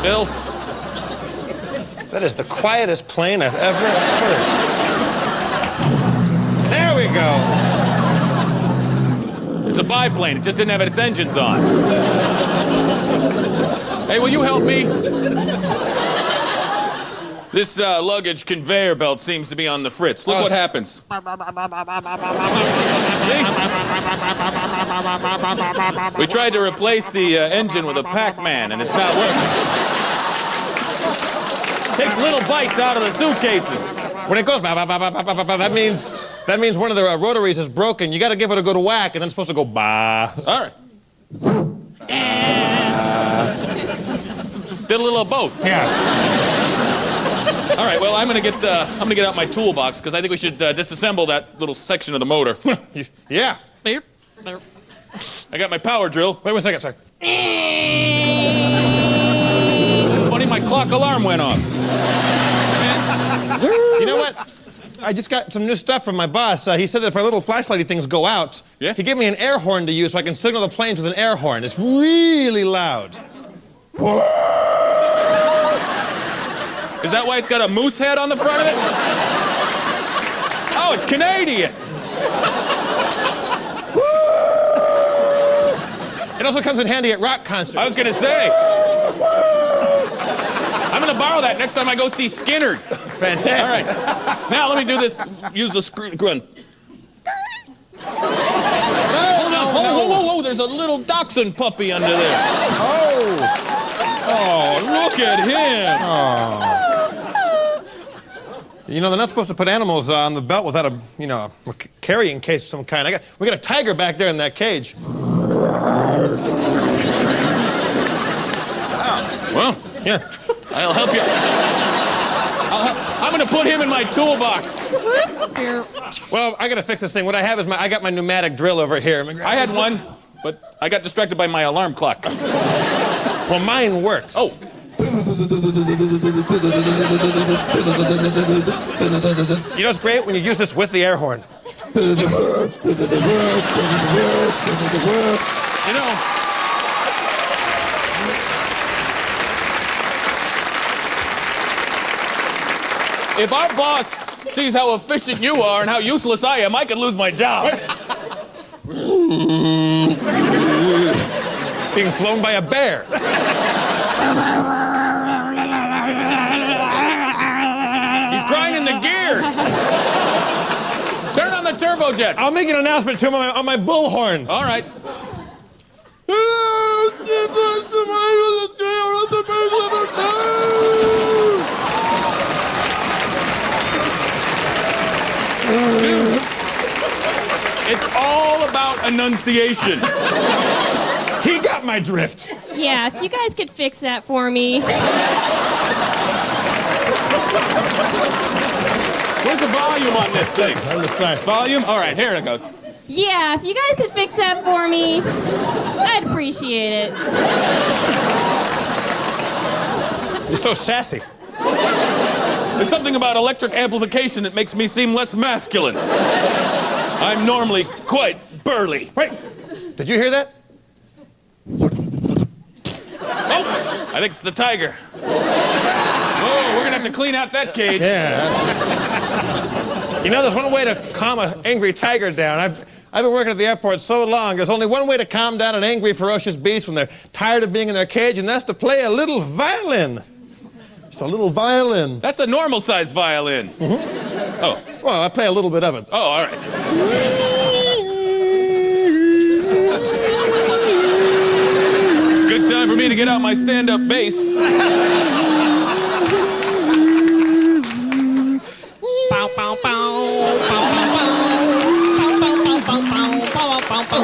Bill? That is the quietest plane I've ever heard. There we go. It's a biplane. It just didn't have its engines on. Hey, will you help me? This luggage conveyor belt seems to be on the fritz. Look what happens. See? We tried to replace the engine with a Pac-Man, and it's not working. Takes little bites out of the suitcases. When it goes, that means one of the rotaries is broken. You got to give it a good whack, and then it's supposed to go bah. All right. Did a little of both. Yeah. All right. Well, I'm gonna get out my toolbox because I think we should disassemble that little section of the motor. Yeah. I got my power drill. Wait 1 second, sir. That's funny. My clock alarm went off. You know what? I just got some new stuff from my boss. He said that if our little flashlighty things go out, yeah? He gave me an air horn to use so I can signal the planes with an air horn. It's really loud. Is that why it's got a moose head on the front of it? Oh, it's Canadian. It also comes in handy at rock concerts. I was gonna say. I'm gonna borrow that next time I go see Skinner. Fantastic. All right. Now let me do this. Use the grunt. Whoa, there's a little dachshund puppy under there. Oh, look at him. Oh. You know, they're not supposed to put animals on the belt without a carrying case of some kind. We got a tiger back there in that cage. Wow. Well, yeah. I'll help you. I'm gonna put him in my toolbox. Well, I gotta fix this thing. What I have is I got my pneumatic drill over here. I had one, but I got distracted by my alarm clock. Well, mine works. Oh. You know what's great? When you use this with the air horn. You know, if our boss sees how efficient you are and how useless I am, I could lose my job. Being flown by a bear. He's grinding the gears. Turn on the turbojet. I'll make an announcement to him on my bullhorn. All right. Dude, it's all about enunciation. He got my drift. Yeah, if you guys could fix that for me. Where's the volume on this thing? On the side. Volume? All right, here it goes. Yeah, if you guys could fix that for me, I'd appreciate it. You're so sassy. There's something about electric amplification that makes me seem less masculine. I'm normally quite burly. Wait, did you hear that? Oh, I think it's the tiger. Oh, we're gonna have to clean out that cage. Yeah. You know, there's one way to calm an angry tiger down. I've been working at the airport so long. There's only one way to calm down an angry, ferocious beast when they're tired of being in their cage, and that's to play a little violin. Just a little violin. That's a normal-sized violin. Mm-hmm. Oh. Well, I play a little bit of it. Oh, all right. Good time for me to get out my stand-up bass. Bow, bow, bow. Bow, bow, bow. Bow, bow, bow, bow, bow, bow, bow, bow.